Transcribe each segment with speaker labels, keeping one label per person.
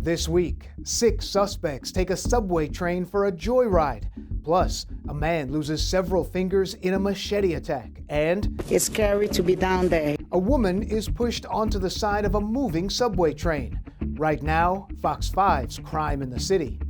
Speaker 1: This week, 6 suspects take a subway train for a joyride. Plus, a man loses several fingers in a machete attack. And
Speaker 2: it's scary to be down there.
Speaker 1: A woman is pushed onto the side of a moving subway train. Right now, Fox 5's Crime in the City.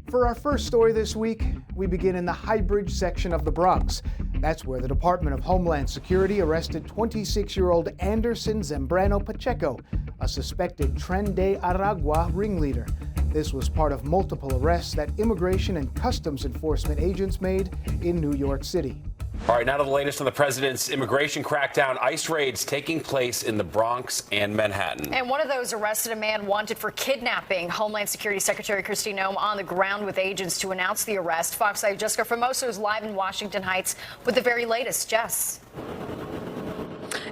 Speaker 1: For our first story this week, we begin in the Highbridge section of the Bronx. That's where the Department of Homeland Security arrested 26-year-old Anderson Zambrano Pacheco, a suspected Tren de Aragua ringleader. This was part of multiple arrests that immigration and customs enforcement agents made in New York City.
Speaker 3: All right, now to the latest on the president's immigration crackdown. ICE raids taking place in the Bronx and Manhattan.
Speaker 4: And one of those arrested a man wanted for kidnapping. Homeland Security Secretary Kristi Noem on the ground with agents to announce the arrest. Fox 5's Jessica Formoso is live in Washington Heights with the very latest. Jess.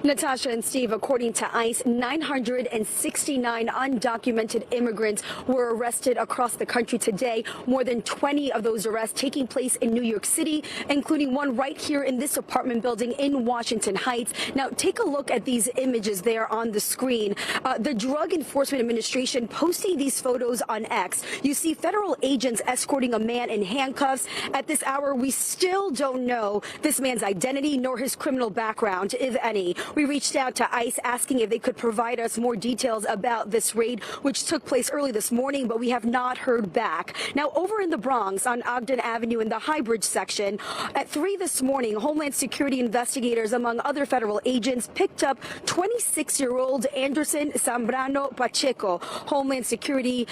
Speaker 5: Natasha and Steve, according to ICE, 969 undocumented immigrants were arrested across the country today. More than 20 of those arrests taking place in New York City, including one right here in this apartment building in Washington Heights. Now, take a look at these images there on the screen. The Drug Enforcement Administration posting these photos on X. You see federal agents escorting a man in handcuffs. At this hour, we still don't know this man's identity nor his criminal background, if any. We reached out to ICE asking if they could provide us more details about this raid, which took place early this morning, but we have not heard back. Now, over in the Bronx on Ogden Avenue in the Highbridge section, at 3 this morning, Homeland Security investigators, among other federal agents, picked up 26-year-old Anderson Zambrano Pacheco. Homeland Security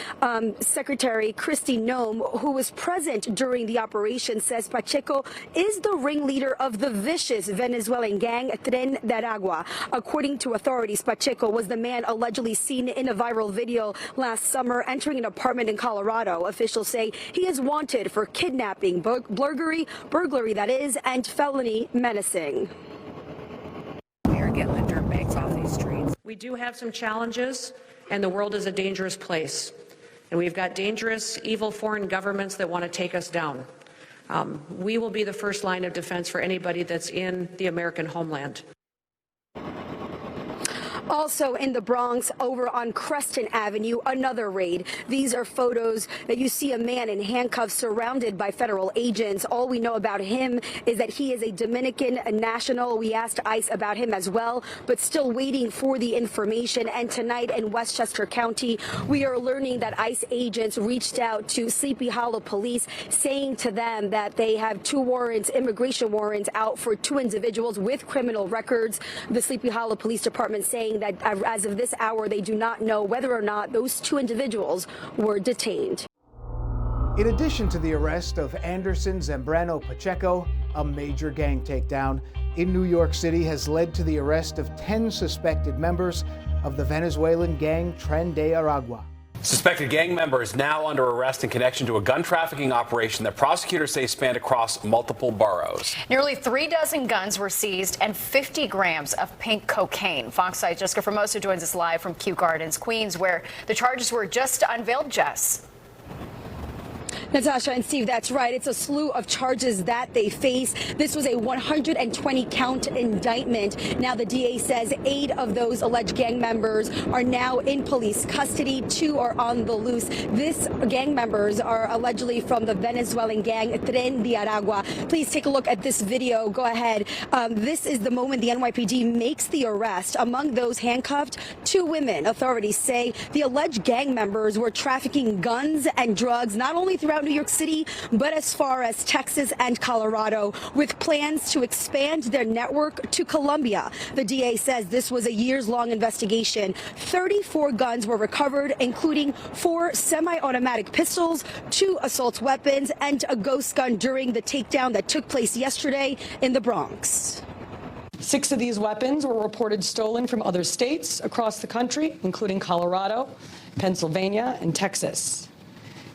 Speaker 5: Secretary Kristi Noem, who was present during the operation, says Pacheco is the ringleader of the vicious Venezuelan gang Tren de Aragua. According to authorities, Pacheco was the man allegedly seen in a viral video last summer entering an apartment in Colorado. Officials say he is wanted for kidnapping, burglary that is, and felony menacing.
Speaker 4: We are getting the dirt bags off these streets.
Speaker 6: We do have some challenges, and the world is a dangerous place. And we've got dangerous, evil foreign governments that want to take us down. We will be the first line of defense for anybody that's in the American homeland.
Speaker 5: Also in the Bronx, over on Creston Avenue, another raid. These are photos that you see a man in handcuffs surrounded by federal agents. All we know about him is that he is a Dominican national. We asked ICE about him as well, but still waiting for the information. And tonight in Westchester County, we are learning that ICE agents reached out to Sleepy Hollow police, saying to them that they have 2 warrants, immigration warrants, out for 2 individuals with criminal records. The Sleepy Hollow Police Department saying that as of this hour, they do not know whether or not those 2 individuals were detained.
Speaker 1: In addition to the arrest of Anderson Zambrano Pacheco, a major gang takedown in New York City has led to the arrest of 10 suspected members of the Venezuelan gang Tren de Aragua.
Speaker 3: Suspected gang members now under arrest in connection to a gun trafficking operation that prosecutors say spanned across multiple boroughs.
Speaker 4: Nearly 36 guns were seized and 50 grams of pink cocaine. Fox 5's Jessica Formoso joins us live from Kew Gardens, Queens, where the charges were just unveiled. Jess.
Speaker 5: Natasha and Steve, that's right. It's a slew of charges that they face. This was a 120-count indictment. Now the DA says 8 of those alleged gang members are now in police custody. 2 are on the loose. These gang members are allegedly from the Venezuelan gang Tren de Aragua. Please take a look at this video. Go ahead. This is the moment the NYPD makes the arrest. Among those handcuffed, 2 women. Authorities say the alleged gang members were trafficking guns and drugs not only throughout New York City, but as far as Texas and Colorado, with plans to expand their network to Colombia. The DA says this was a years-long investigation. 34 guns were recovered, including 4 semi-automatic pistols, 2 assault weapons, and a ghost gun during the takedown that took place yesterday in the Bronx.
Speaker 7: 6 of these weapons were reported stolen from other states across the country, including Colorado, Pennsylvania, and Texas.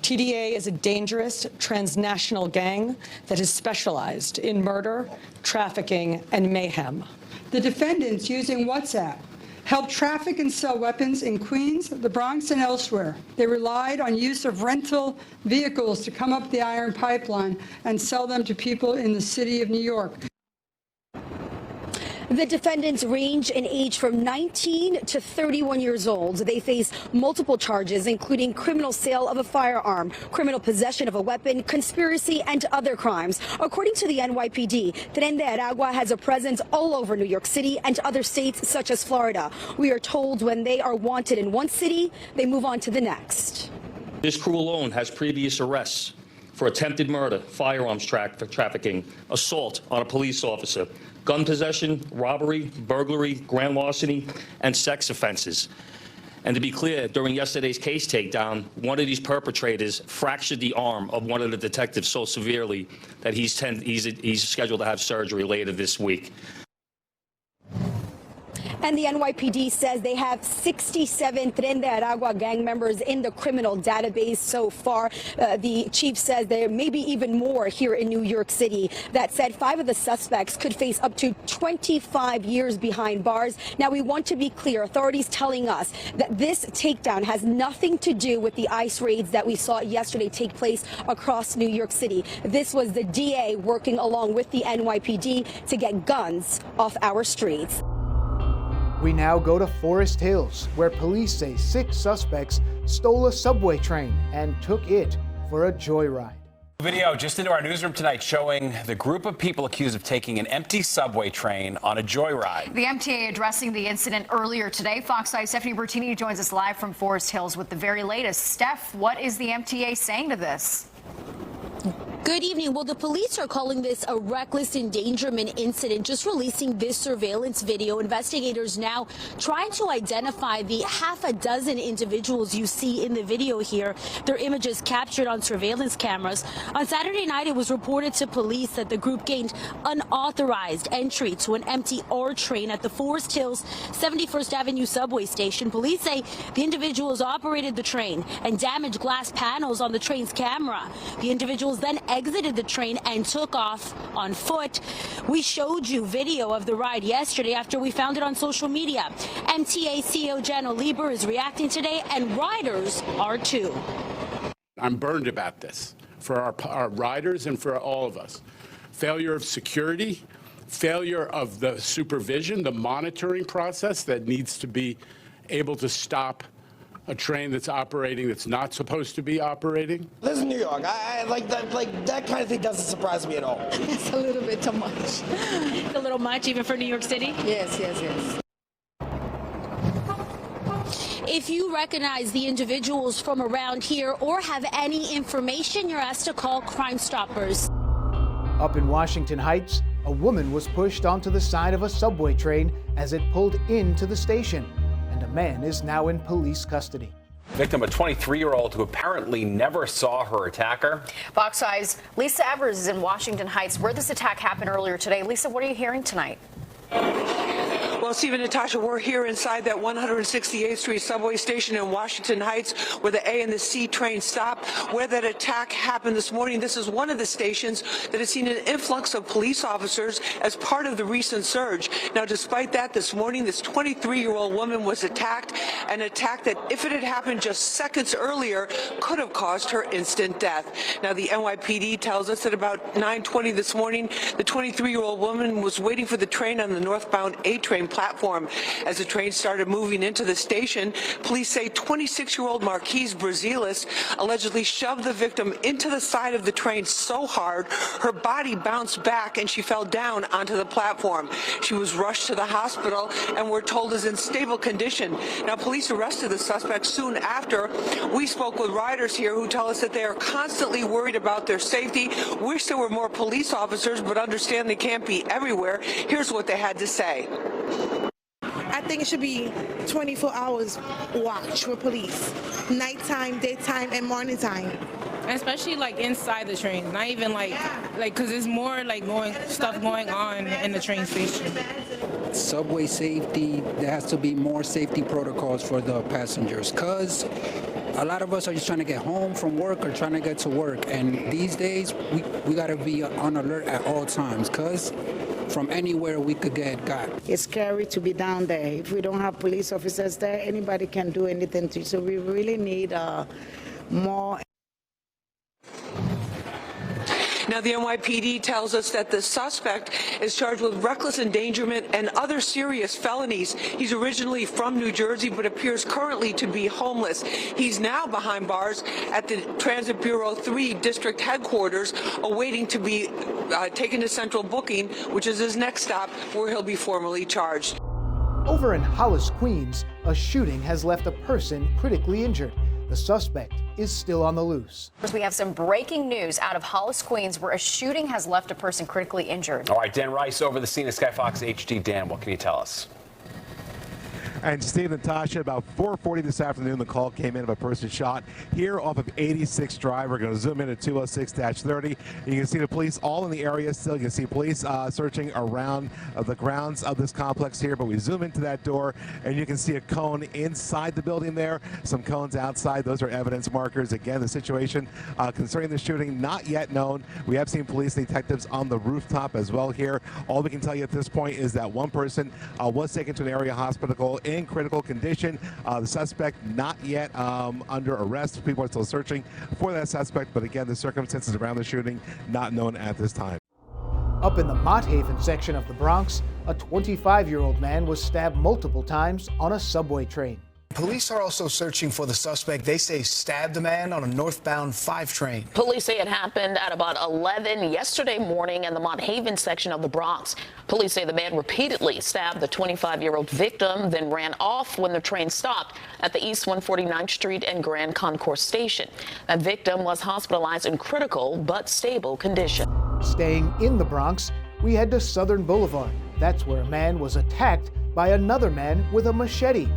Speaker 7: TDA is a dangerous transnational gang that is specialized in murder, trafficking, and mayhem.
Speaker 8: The defendants, using WhatsApp, helped traffic and sell weapons in Queens, the Bronx, and elsewhere. They relied on use of rental vehicles to come up the iron pipeline and sell them to people in the city of New York.
Speaker 5: The defendants range in age from 19 to 31 years old. They face multiple charges, including criminal sale of a firearm, criminal possession of a weapon, conspiracy, and other crimes. According to the NYPD, Tren de Aragua has a presence all over New York City and other states such as Florida. We are told when they are wanted in one city, they move on to the next.
Speaker 9: This crew alone has previous arrests for attempted murder, firearms trafficking, assault on a police officer, gun possession, robbery, burglary, grand larceny, and sex offenses. And to be clear, during yesterday's case takedown, one of these perpetrators fractured the arm of one of the detectives so severely that he's scheduled to have surgery later this week.
Speaker 5: And the NYPD says they have 67 Tren de Aragua gang members in the criminal database so far. The chief says there may be even more here in New York City. That said, 5 of the suspects could face up to 25 years behind bars. Now, we want to be clear, authorities telling us that this takedown has nothing to do with the ICE raids that we saw yesterday take place across New York City. This was the DA working along with the NYPD to get guns off our streets.
Speaker 1: We now go to Forest Hills, where police say 6 suspects stole a subway train and took it for a joyride.
Speaker 3: Video just into our newsroom tonight showing the group of people accused of taking an empty subway train on a joyride.
Speaker 4: The MTA addressing the incident earlier today. Fox 5's Stephanie Bertini joins us live from Forest Hills with the very latest. Steph, what is the MTA saying to this?
Speaker 10: Good evening. Well, the police are calling this a reckless endangerment incident, just releasing this surveillance video. Investigators now trying to identify the half a dozen individuals you see in the video here. Their images captured on surveillance cameras. On Saturday night, it was reported to police that the group gained unauthorized entry to an empty R train at the Forest Hills 71st Avenue subway station. Police say the individuals operated the train and damaged glass panels on the train's camera. The individuals then exited the train and took off on foot. We showed you video of the ride yesterday after we found it on social media. MTA CEO Jano Lieber is reacting today, and riders are too.
Speaker 11: I'm burned about this for our riders and for all of us. Failure of security, failure of the supervision, the monitoring process that needs to be able to stop a train that's operating that's not supposed to be operating.
Speaker 12: This is New York. I like that kind of thing doesn't surprise me at all.
Speaker 2: It's a little bit too much.
Speaker 10: A little much even for New York City?
Speaker 2: Yes.
Speaker 10: If you recognize the individuals from around here or have any information, you're asked to call Crime Stoppers.
Speaker 1: Up in Washington Heights, a woman was pushed onto the side of a subway train as it pulled into the station. A man is now in police custody.
Speaker 3: Victim, a 23-year-old who apparently never saw her attacker.
Speaker 4: Fox 5's Lisa Evers is in Washington Heights, where this attack happened earlier today. Lisa, what are you hearing tonight?
Speaker 13: Well, Stephen, Natasha, we're here inside that 168th Street subway station in Washington Heights where the A and the C train stop, where that attack happened this morning. This is one of the stations that has seen an influx of police officers as part of the recent surge. Now, despite that, this morning, this 23-year-old woman was attacked, an attack that, if it had happened just seconds earlier, could have caused her instant death. Now, the NYPD tells us that about 9:20 this morning, the 23-year-old woman was waiting for the train on the northbound A train platform. As the train started moving into the station, police say 26-year-old Marquise Brazilis allegedly shoved the victim into the side of the train so hard her body bounced back and she fell down onto the platform. She was rushed to the hospital and we're told is in stable condition. Now, police arrested the suspect soon after. We spoke with riders here who tell us that they are constantly worried about their safety, wish there were more police officers, but understand they can't be everywhere. Here's what they had to say.
Speaker 14: I think it should be 24 hours watch for police, nighttime, daytime, and morning time.
Speaker 15: Especially like inside the train, not even like because there's more like stuff going on in the train station.
Speaker 16: Subway safety, there has to be more safety protocols for the passengers because a lot of us are just trying to get home from work or trying to get to work, and these days we got to be on alert at all times because from anywhere we could get got.
Speaker 2: It's scary to be down there. If we don't have police officers there, anybody can do anything to you. So we really need more.
Speaker 13: Now, the NYPD tells us that the suspect is charged with reckless endangerment and other serious felonies. He's originally from New Jersey, but appears currently to be homeless. He's now behind bars at the Transit Bureau 3 district headquarters, awaiting to be taken to central booking, which is his next stop, where he'll be formally charged.
Speaker 1: Over in Hollis, Queens, a shooting has left a person critically injured. The suspect is still on the loose.
Speaker 4: We have some breaking news out of Hollis, Queens, where a shooting has left a person critically injured.
Speaker 3: All right, Dan Rice over the scene of Sky Fox HD. Dan, what can you tell us?
Speaker 17: And Steve, Natasha, about 4:40 this afternoon, the call came in of a person shot here off of 86 Drive. We're going to zoom in at 206-30. You can see the police all in the area still. You can see police searching around the grounds of this complex here, but we zoom into that door, and you can see a cone inside the building there, some cones outside. Those are evidence markers. Again, the situation concerning the shooting, not yet known. We have seen police and detectives on the rooftop as well here. All we can tell you at this point is that one person was taken to an area hospital in critical condition. The suspect not yet under arrest. People are still searching for that suspect, but again, the circumstances around the shooting not known at this time.
Speaker 1: Up in the Mott Haven section of the Bronx, a 25-year-old man was stabbed multiple times on a subway train.
Speaker 18: Police are also searching for the suspect they say stabbed a man on a northbound 5 train.
Speaker 19: Police say it happened at about 11 yesterday morning in the Mott Haven section of the Bronx. Police say the man repeatedly stabbed the 25-year-old victim, then ran off when the train stopped at the East 149th Street and Grand Concourse station. That victim was hospitalized in critical but stable condition.
Speaker 1: Staying in the Bronx, we head to Southern Boulevard. That's where a man was attacked by another man with a machete,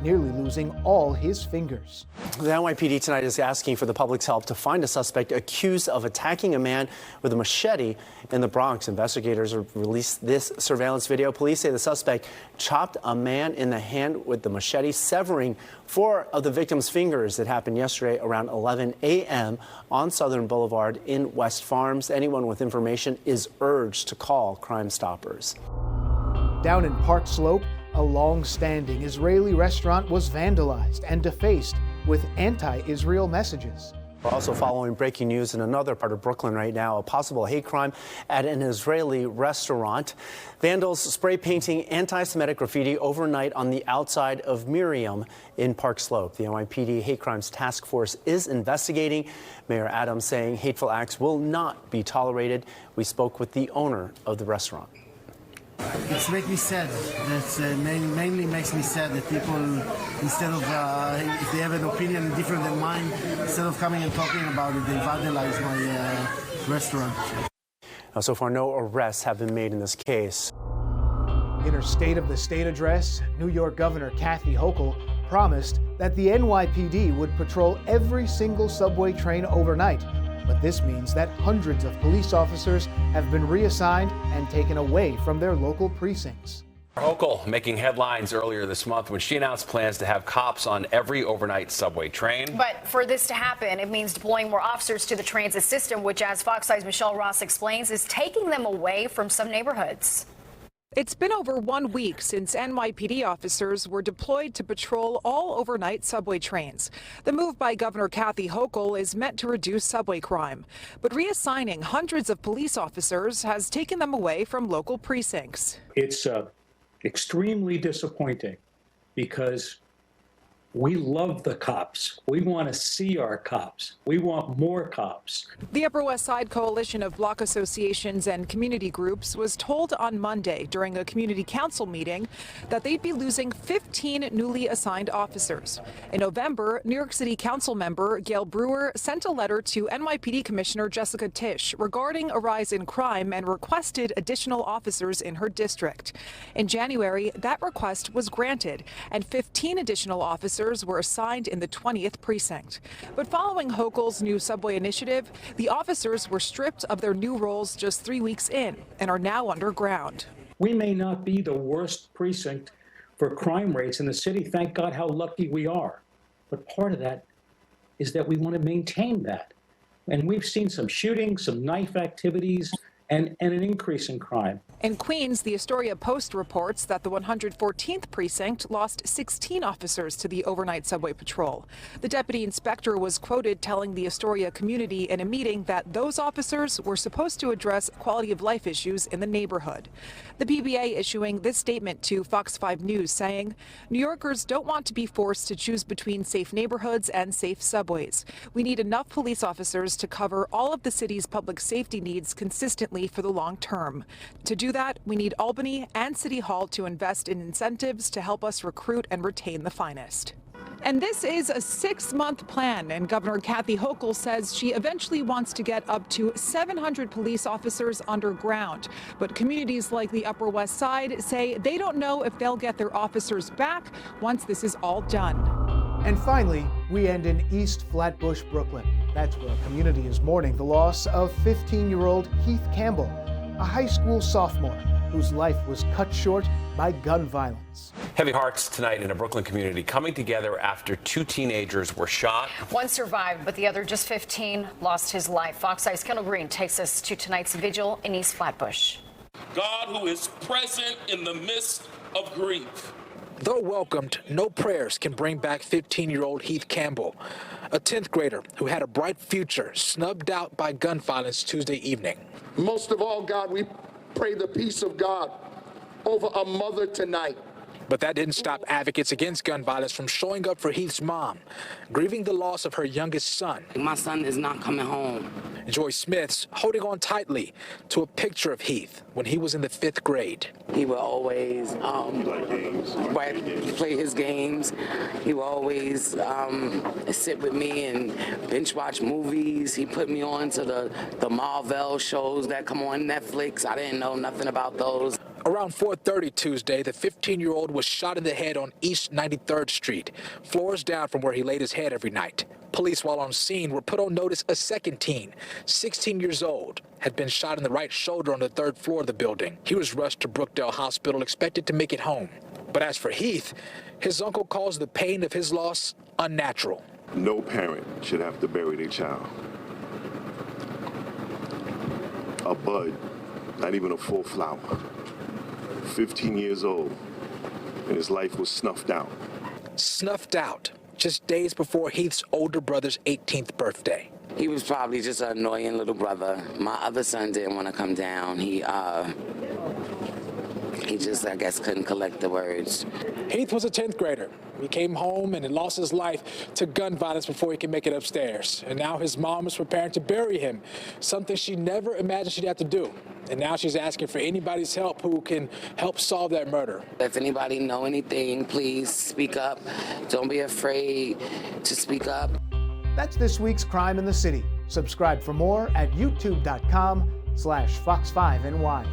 Speaker 1: nearly losing all his fingers.
Speaker 20: The NYPD tonight is asking for the public's help to find a suspect accused of attacking a man with a machete in the Bronx. Investigators have released this surveillance video. Police say the suspect chopped a man in the hand with the machete, severing 4 of the victim's fingers. It happened yesterday around 11 a.m. on Southern Boulevard in West Farms. Anyone with information is urged to call Crime Stoppers.
Speaker 1: Down in Park Slope, a long-standing Israeli restaurant was vandalized and defaced with anti-Israel messages.
Speaker 20: We're also following breaking news in another part of Brooklyn right now, a possible hate crime at an Israeli restaurant. Vandals spray painting anti-Semitic graffiti overnight on the outside of Miriam in Park Slope. The NYPD Hate Crimes Task Force is investigating. Mayor Adams saying hateful acts will not be tolerated. We spoke with the owner of the restaurant.
Speaker 21: It's make me sad. That's mainly makes me sad that people, instead of if they have an opinion different than mine, instead of coming and talking about it, they vandalize my restaurant.
Speaker 20: Now, so far, no arrests have been made in this case.
Speaker 1: In her State of the State address, New York Governor Kathy Hochul promised that the NYPD would patrol every single subway train overnight. But this means that hundreds of police officers have been reassigned and taken away from their local precincts.
Speaker 3: Hochul making headlines earlier this month when she announced plans to have cops on every overnight subway train.
Speaker 4: But for this to happen, it means deploying more officers to the transit system, which, as Fox 5's Michelle Ross explains, is taking them away from some neighborhoods.
Speaker 22: It's been over 1 week since NYPD officers were deployed to patrol all overnight subway trains. The move by Governor Kathy Hochul is meant to reduce subway crime, but reassigning hundreds of police officers has taken them away from local precincts.
Speaker 23: It's extremely disappointing because we love the cops. We want to see our cops. We want more cops.
Speaker 22: The Upper West Side Coalition of block associations and community groups was told on Monday during a community council meeting that they'd be losing 15 newly assigned officers. In November, New York City Council member Gail Brewer sent a letter to NYPD Commissioner Jessica Tisch regarding a rise in crime and requested additional officers in her district. In January, that request was granted, and 15 additional officers were assigned in the 20th precinct. But following Hochul's new subway initiative, the officers were stripped of their new roles just 3 weeks in and are now underground.
Speaker 23: We may not be the worst precinct for crime rates in the city. Thank God how lucky we are. But part of that is that we want to maintain that. And we've seen some shootings, some knife activities, and an increase in crime.
Speaker 22: In Queens, the Astoria Post reports that the 114th precinct lost 16 officers to the overnight subway patrol. The deputy inspector was quoted telling the Astoria community in a meeting that those officers were supposed to address quality of life issues in the neighborhood. The PBA issuing this statement to Fox 5 News saying, New Yorkers don't want to be forced to choose between safe neighborhoods and safe subways. We need enough police officers to cover all of the city's public safety needs consistently for the long term. To do that, we need Albany and City Hall to invest in incentives to help us recruit and retain the finest. And this is a 6-month plan, and Governor Kathy Hochul says she eventually wants to get up to 700 police officers underground. But communities like the Upper West Side say they don't know if they'll get their officers back once this is all done.
Speaker 1: And finally, we end in East Flatbush, Brooklyn. That's where a community is mourning the loss of 15-year-old Heath Campbell, a high school sophomore whose life was cut short by gun violence.
Speaker 3: Heavy hearts tonight in a Brooklyn community coming together after 2 teenagers were shot.
Speaker 4: One survived, but the other, just 15, lost his life. Fox Eye's Kendall Green takes us to tonight's vigil in East Flatbush.
Speaker 6: God, who is present in the midst of grief.
Speaker 7: Though welcomed, no prayers can bring back 15-year-old Heath Campbell, a 10th grader who had a bright future snubbed out by gun violence Tuesday evening.
Speaker 8: Most of all, God, we pray the peace of God over a mother tonight.
Speaker 7: But that didn't stop advocates against gun violence from showing up for Heath's mom, grieving the loss of her youngest son.
Speaker 24: My son is not coming home.
Speaker 7: Joy Smith's holding on tightly to a picture of Heath when he was in the 5th grade.
Speaker 24: He would always play his games. He would always sit with me and binge watch movies. He put me on to the Marvel shows that come on Netflix. I didn't know nothing about those.
Speaker 7: Around 4:30 Tuesday, the 15-year-old was shot in the head on East 93rd Street, floors down from where he laid his head every night. Police, while on scene, were put on notice a second teen, 16 years old, had been shot in the right shoulder on the 3rd floor of the building. He was rushed to Brookdale Hospital, expected to make it home. But as for Heath, his uncle calls the pain of his loss unnatural.
Speaker 25: No parent should have to bury their child. A bud, not even a full flower. 15 years old, and his life was snuffed out.
Speaker 7: Snuffed out just days before Heath's older brother's 18th birthday.
Speaker 24: He was probably just an annoying little brother. My other son didn't want to come down. He just, I guess, couldn't collect the words.
Speaker 7: Heath was a 10th grader. He came home and had lost his life to gun violence before he could make it upstairs. And now his mom is preparing to bury him, something she never imagined she'd have to do. And now she's asking for anybody's help who can help solve that murder.
Speaker 24: If anybody know anything, please speak up. Don't be afraid to speak up.
Speaker 1: That's this week's Crime in the City. Subscribe for more at youtube.com/Fox5NY.